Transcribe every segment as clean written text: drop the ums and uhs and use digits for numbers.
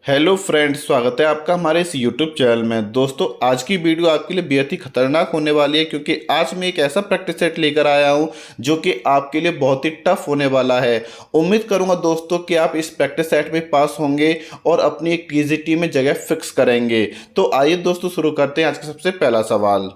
Hello friends, स्वागत है आपका हमारे इस यूट्यूब चैनल में। दोस्तों, आज की वीडियो आपके लिए बेहद ही खतरनाक होने वाली है, क्योंकि आज मैं एक ऐसा प्रैक्टिस सेट लेकर आया हूं जो कि आपके लिए बहुत ही टफ होने वाला है। उम्मीद करूंगा दोस्तों कि आप इस प्रैक्टिस सेट में पास होंगे और अपनी एक टीजीटी में जगह फिक्स करेंगे। तो आइए दोस्तों, शुरू करते हैं आज का सबसे पहला सवाल।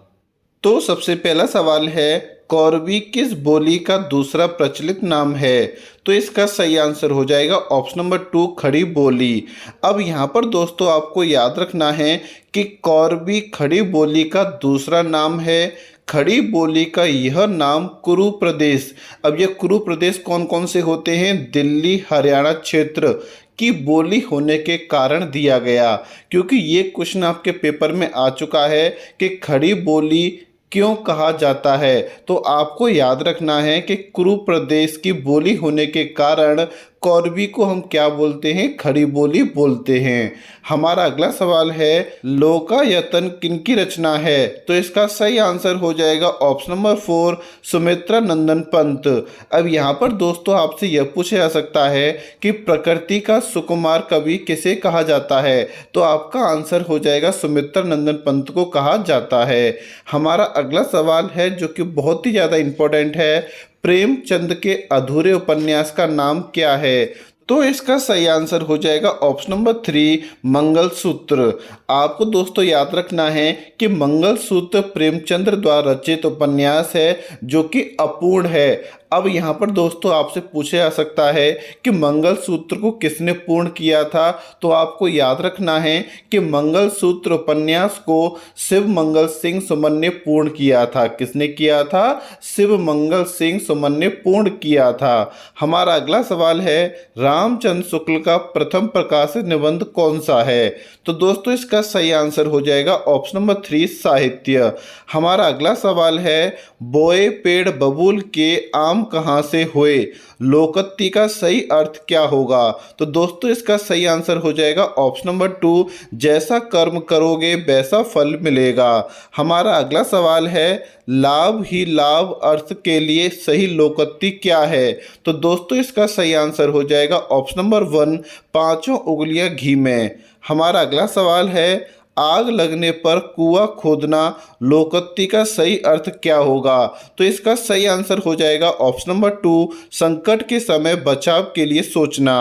तो सबसे पहला सवाल है, कौरवी किस बोली का दूसरा प्रचलित नाम है? तो इसका सही आंसर हो जाएगा ऑप्शन नंबर 2, खड़ी बोली। अब यहाँ पर दोस्तों आपको याद रखना है कि कौरवी खड़ी बोली का दूसरा नाम है। खड़ी बोली का यह नाम कुरु प्रदेश, अब यह कुरु प्रदेश कौन कौन से होते हैं? दिल्ली, हरियाणा क्षेत्र की बोली होने के कारण दिया गया, क्योंकि ये क्वेश्चन आपके पेपर में आ चुका है कि खड़ी बोली क्यों कहा जाता है। तो आपको याद रखना है कि कुरु प्रदेश की बोली होने के कारण कौरवी को हम क्या बोलते हैं? खड़ी बोली बोलते हैं। हमारा अगला सवाल है, लोकायतन किनकी रचना है? तो इसका सही आंसर हो जाएगा ऑप्शन नंबर 4, सुमित्रा नंदन पंत। अब यहाँ पर दोस्तों आपसे यह पूछा जा सकता है कि प्रकृति का सुकुमार कवि किसे कहा जाता है? तो आपका आंसर हो जाएगा सुमित्रा नंदन पंत को कहा जाता है। हमारा अगला सवाल है जो कि बहुत ही ज़्यादा इम्पोर्टेंट है, प्रेमचंद के अधूरे उपन्यास का नाम क्या है? तो इसका सही आंसर हो जाएगा ऑप्शन नंबर 3, मंगलसूत्र। आपको दोस्तों याद रखना है कि मंगलसूत्र प्रेमचंद्र द्वारा रचित उपन्यास है जो कि अपूर्ण है। अब यहाँ पर दोस्तों आपसे पूछा जा सकता है कि मंगलसूत्र को किसने पूर्ण किया था? तो आपको याद रखना है कि मंगलसूत्र उपन्यास को शिव मंगल सिंह सुमन ने पूर्ण किया था। किसने किया था? शिव मंगल सिंह सुमन ने पूर्ण किया था। हमारा अगला सवाल है, रामचंद्र शुक्ल का प्रथम प्रकाशित निबंध कौन सा है? तो दोस्तों इसका सही आंसर हो जाएगा ऑप्शन नंबर 3, साहित्य। हमारा अगला सवाल है, बोए पेड़ बबूल के आम कहाँ से हुए? लोकोक्ति का सही अर्थ क्या होगा? तो दोस्तों इसका सही आंसर हो जाएगा ऑप्शन नंबर 2, जैसा कर्म करोगे वैसा फल मिलेगा। हमारा अगला सवाल है, लाभ ही लाभ अर्थ के लिए सही लोकोक्ति क्या है? तो दोस्तों इसका सही आंसर हो जाएगा ऑप्शन नंबर 1, पांचों उंगलियां घी में। हमारा अगला सवाल है, आग लगने पर कुआं खोदना लोकोक्ति का सही अर्थ क्या होगा? तो इसका सही आंसर हो जाएगा ऑप्शन नंबर 2, संकट के समय बचाव के लिए सोचना।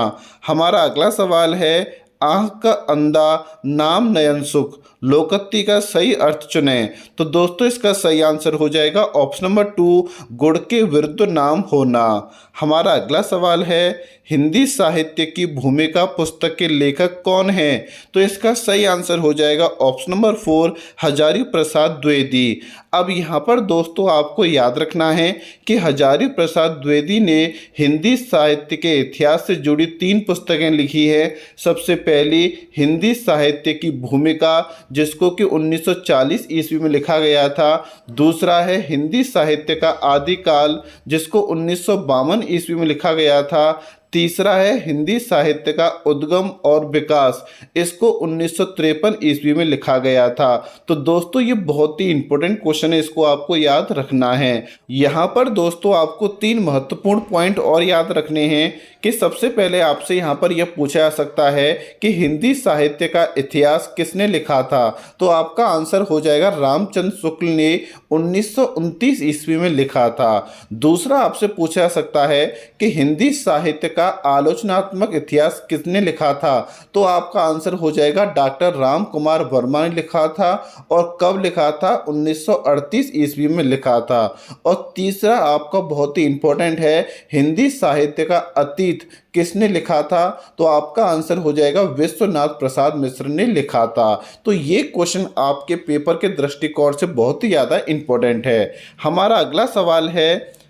हमारा अगला सवाल है, आँख का अंधा नाम नयन सुख लोकोक्ति का सही अर्थ चुनें। तो दोस्तों इसका सही आंसर हो जाएगा ऑप्शन नंबर 2, गुण के विरुद्ध नाम होना। हमारा अगला सवाल है, हिंदी साहित्य की भूमिका पुस्तक के लेखक कौन हैं? तो इसका सही आंसर हो जाएगा ऑप्शन नंबर 4, हजारी प्रसाद द्विवेदी। अब यहाँ पर दोस्तों आपको याद रखना है कि हजारी प्रसाद द्विवेदी ने हिंदी साहित्य के इतिहास से जुड़ी 3 पुस्तकें लिखी है। सबसे पहली हिंदी साहित्य की भूमिका, जिसको कि 1940 ईस्वी में लिखा गया था। दूसरा है हिंदी साहित्य का आदिकाल, जिसको 1952 ईस्वी में लिखा गया था। तीसरा है हिंदी साहित्य का उद्गम और विकास, इसको 1953 ईस्वी में लिखा गया था। तो दोस्तों ये बहुत ही इंपॉर्टेंट क्वेश्चन है, इसको आपको याद रखना है। यहाँ पर दोस्तों आपको 3 महत्वपूर्ण पॉइंट और याद रखने हैं कि सबसे पहले आपसे यहाँ पर यह पूछा जा सकता है कि हिंदी साहित्य का इतिहास किसने लिखा था? तो आपका आंसर हो जाएगा रामचंद्र शुक्ल ने 1929 ईस्वी में लिखा था। दूसरा आपसे पूछा जा सकता है कि हिंदी साहित्य का आलोचनात्मक इतिहास किसने लिखा था? तो आपका आंसर हो जाएगा डॉक्टर राम कुमार वर्मा ने लिखा था। और कब लिखा था? 1938 ईस्वी में लिखा था। और तीसरा आपका बहुत ही इंपॉर्टेंट है, हिंदी साहित्य का अतीत किसने लिखा था? तो आपका आंसर हो जाएगा विश्वनाथ प्रसाद मिश्र ने लिखा था। तो ये क्वेश्चन आपके पेपर के दृष्टिकोण से बहुत ही ज़्यादा इंपॉर्टेंट है। हमारा अगला सवाल है,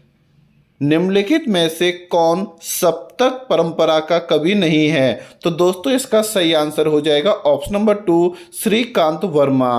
निम्नलिखित में से कौन सप्तक परंपरा का कवि नहीं है? तो दोस्तों इसका सही आंसर हो जाएगा ऑप्शन नंबर 2, श्रीकांत वर्मा।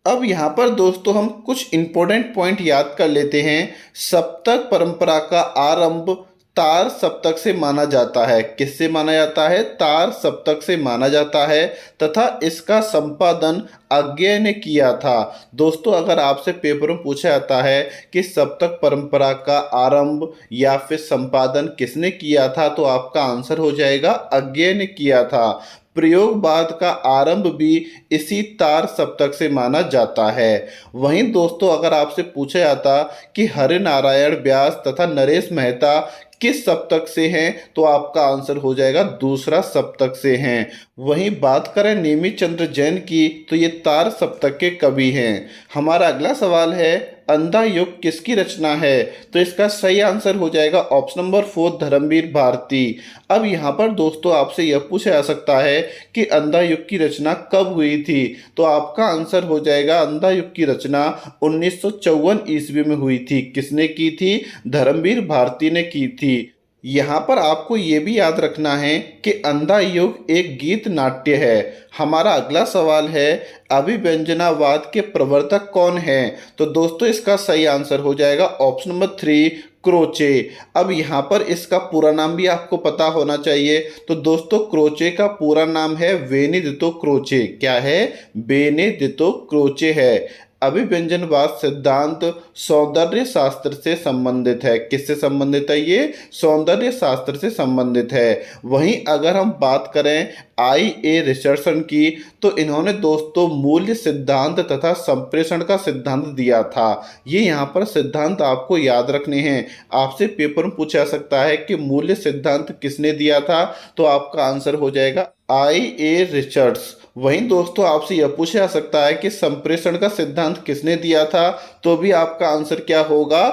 अब यहाँ पर दोस्तों हम कुछ इंपॉर्टेंट पॉइंट याद कर लेते हैं। सप्तक परंपरा का आरंभ तार सप्तक से माना जाता है। किससे माना जाता है? तार सप्तक से माना जाता है, तथा इसका संपादन अज्ञेय ने किया था। दोस्तों अगर आपसे पेपर में पूछा जाता है कि सप्तक परंपरा का आरंभ या फिर संपादन किसने किया था, तो आपका आंसर हो जाएगा अज्ञेय ने किया था। प्रयोगवाद का आरंभ भी इसी तार सप्तक से माना जाता है। वहीं दोस्तों अगर आपसे पूछा जाता कि हरि नारायण व्यास तथा नरेश मेहता किस सप्तक से हैं, तो आपका आंसर हो जाएगा दूसरा सप्तक से हैं। वहीं बात करें नेमिचंद्र चंद्र जैन की, तो ये तार सप्तक के कवि हैं। हमारा अगला सवाल है अंधा युग किसकी रचना है, तो इसका सही आंसर हो जाएगा ऑप्शन नंबर 4 धर्मवीर भारती। अब यहाँ पर दोस्तों आपसे यह पूछा जा सकता है कि अंधा युग की रचना कब हुई थी, तो आपका आंसर हो जाएगा अंधा युग की रचना 1954 ईस्वी में हुई थी। किसने की थी? धर्मवीर भारती ने की थी। यहाँ पर आपको ये भी याद रखना है कि अंधा युग एक गीत नाट्य है। हमारा अगला सवाल है अभिव्यंजनावाद के प्रवर्तक कौन हैं, तो दोस्तों इसका सही आंसर हो जाएगा ऑप्शन नंबर 3 क्रोचे। अब यहाँ पर इसका पूरा नाम भी आपको पता होना चाहिए। तो दोस्तों क्रोचे का पूरा नाम है बेनेडिक्टो क्रोचे। क्या है? बेनेडिक्टो क्रोचे है। अभिव्यंजनवाद सिद्धांत सौंदर्य शास्त्र से संबंधित है। किससे संबंधित है? ये सौंदर्य शास्त्र से संबंधित है। वहीं अगर हम बात करें IA रिचर्डसन की, तो इन्होंने दोस्तों मूल्य सिद्धांत तथा संप्रेषण का सिद्धांत दिया था। ये यहाँ पर सिद्धांत आपको याद रखने हैं। आपसे पेपर में पूछा जा सकता है कि मूल्य सिद्धांत किसने दिया था, तो आपका आंसर हो जाएगा IA रिचर्ड्स। वहीं दोस्तों आपसे यह पूछा जा सकता है कि संप्रेषण का सिद्धांत किसने दिया था, तो भी आपका आंसर क्या होगा?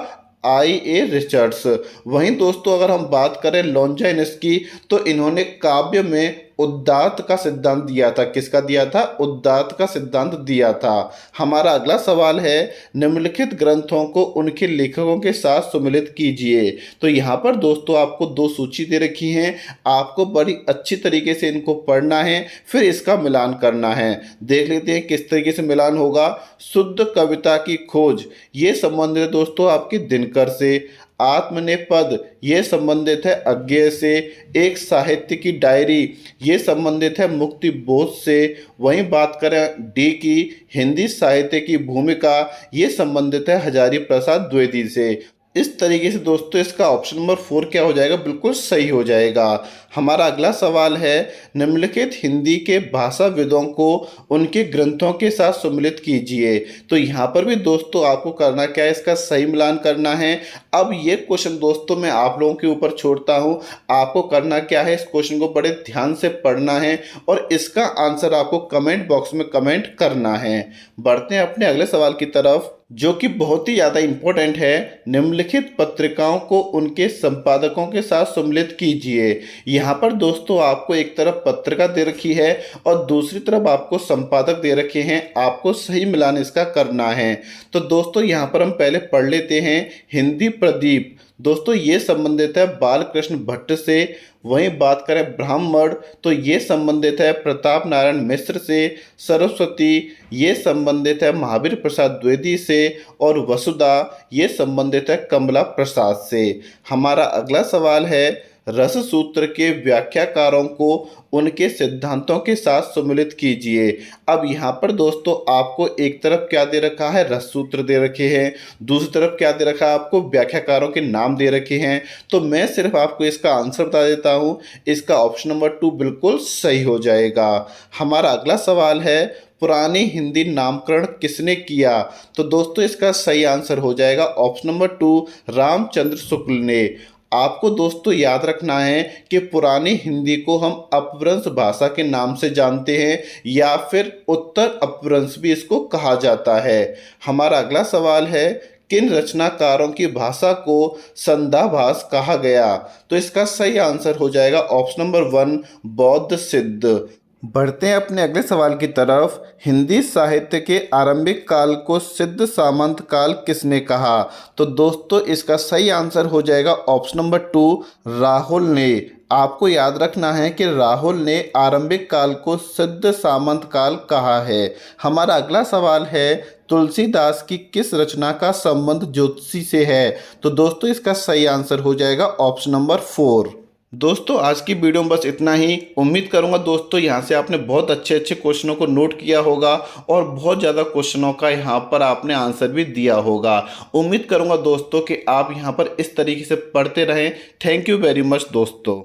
IA Richards. वहीं दोस्तों अगर हम बात करें लॉन्जाइनस की, तो इन्होंने काव्य में उदात्त का सिद्धांत दिया था। किसका दिया था? उदात्त का सिद्धांत दिया था। हमारा अगला सवाल है निम्नलिखित ग्रंथों को उनके लेखकों के साथ सुमिलित कीजिए। तो यहाँ पर दोस्तों आपको दो सूची दे रखी हैं, आपको बड़ी अच्छी तरीके से इनको पढ़ना है, फिर इसका मिलान करना है। देख लेते हैं किस तरीके से मिलान होगा। शुद्ध कविता की खोज, ये संबंधित है दोस्तों आपके दिनकर से। आत्मनेपद, ये संबंधित है अज्ञेय से। एक साहित्य की डायरी, ये संबंधित है मुक्ति बोध से। वहीं बात करें डी की हिंदी साहित्य की भूमिका, ये संबंधित है हजारी प्रसाद द्विवेदी से। इस तरीके से दोस्तों इसका ऑप्शन नंबर 4 क्या हो जाएगा? बिल्कुल सही हो जाएगा। हमारा अगला सवाल है निम्नलिखित हिंदी के भाषाविदों को उनके ग्रंथों के साथ सम्मिलित कीजिए। तो यहाँ पर भी दोस्तों आपको करना क्या है? इसका सही मिलान करना है। अब ये क्वेश्चन दोस्तों मैं आप लोगों के ऊपर छोड़ता हूँ, आपको करना क्या है? इस क्वेश्चन को बड़े ध्यान से पढ़ना है और इसका आंसर आपको कमेंट बॉक्स में कमेंट करना है। बढ़ते हैं अपने अगले सवाल की तरफ, जो कि बहुत ही ज़्यादा इम्पोर्टेंट है। निम्नलिखित पत्रिकाओं को उनके संपादकों के साथ सम्मिलित कीजिए। यहाँ पर दोस्तों आपको एक तरफ पत्रिका दे रखी है और दूसरी तरफ आपको संपादक दे रखे हैं, आपको सही मिलान इसका करना है। तो दोस्तों यहाँ पर हम पहले पढ़ लेते हैं हिंदी प्रदीप। दोस्तों ये संबंधित है बालकृष्ण भट्ट से। वहीं बात करें ब्राह्मण, तो ये संबंधित है प्रताप नारायण मिश्र से। सरस्वती, ये संबंधित है महावीर प्रसाद द्विवेदी से। और वसुधा, ये संबंधित है कमला प्रसाद से। हमारा अगला सवाल है रस सूत्र के व्याख्याकारों को उनके सिद्धांतों के साथ सम्मिलित कीजिए। अब यहाँ पर दोस्तों आपको एक तरफ क्या दे रखा है? रस सूत्र दे रखे हैं, दूसरी तरफ क्या दे रखा है? आपको व्याख्याकारों के नाम दे रखे हैं। तो मैं सिर्फ आपको इसका आंसर बता देता हूँ, इसका ऑप्शन नंबर 2 बिल्कुल सही हो जाएगा। हमारा अगला सवाल है पुरानी हिंदी नामकरण किसने किया? तो दोस्तों इसका सही आंसर हो जाएगा ऑप्शन नंबर 2 रामचंद्र शुक्ल ने। आपको दोस्तों याद रखना है कि पुरानी हिंदी को हम अपभ्रंश भाषा के नाम से जानते हैं या फिर उत्तर अपभ्रंश भी इसको कहा जाता है। हमारा अगला सवाल है किन रचनाकारों की भाषा को संध्याभास कहा गया? तो इसका सही आंसर हो जाएगा ऑप्शन नंबर 1 बौद्ध सिद्ध। बढ़ते हैं अपने अगले सवाल की तरफ। हिंदी साहित्य के आरंभिक काल को सिद्ध सामंत काल किसने कहा? तो दोस्तों इसका सही आंसर हो जाएगा ऑप्शन नंबर 2 राहुल ने। आपको याद रखना है कि राहुल ने आरंभिक काल को सिद्ध सामंत काल कहा है। हमारा अगला सवाल है तुलसीदास की किस रचना का संबंध ज्योतिषी से है? तो दोस्तों इसका सही आंसर हो जाएगा ऑप्शन नंबर 4। दोस्तों आज की वीडियो में बस इतना ही। उम्मीद करूंगा दोस्तों यहाँ से आपने बहुत अच्छे क्वेश्चनों को नोट किया होगा और बहुत ज़्यादा क्वेश्चनों का यहाँ पर आपने आंसर भी दिया होगा। उम्मीद करूंगा दोस्तों कि आप यहाँ पर इस तरीके से पढ़ते रहें। थैंक यू वेरी मच दोस्तों।